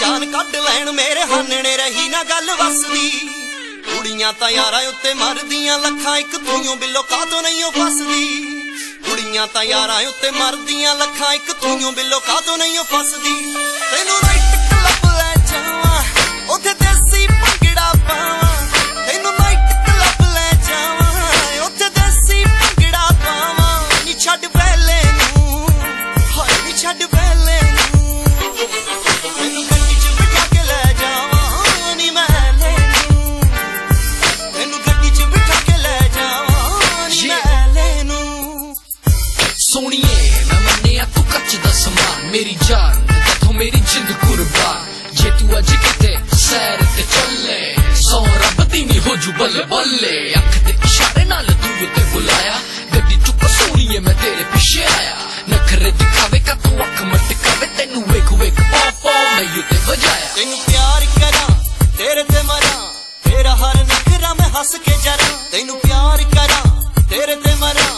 जान कट लैन मेरे हानने रही ना गल वसदी। कुड़ियां तां यारां उत्ते मरदियां लखां एक तूं बिलो कातों नहीं फसदी। कुड़ियां तां यारां उत्ते मरदियां लखां एक तूं बिलो कातों नहीं फसदी। तैनू नाइट क्लब ले जावां उत्थे देसी भंगड़ा पावां। तैनू नाइट क्लब ले जावां उत्थे देसी भंगड़ा पावां। नी छड्ड वेले नूं हाय नी छड्ड वेले नूं। तैनू गड्डी च बिठा के ले जावां नी मैले नूं। तैनू गड्डी च बिठा के ले जावां नी मैले नूं। सोनिए मैं मन्निया तू कच्च दा समान मेरी जान तू मेरी जिंद कुर्बान। जे तू अज किते सैर ते चले सौ रब दी नी हो जू बल्ले बल्ले। अख दे इशारे नाल तू ते बुलाया गड्डी चुक सोनिए मैं तेरे पीछे आया। नखरे दिखावे का तू अख मटकावे तेनू वेख वेख पापा मैं युते बजाया। तेनू प्यार करा तेरे ते मरा तेरा हर नखरा मैं हंस के जरा। तेनू प्यार करा तेरे ते मरा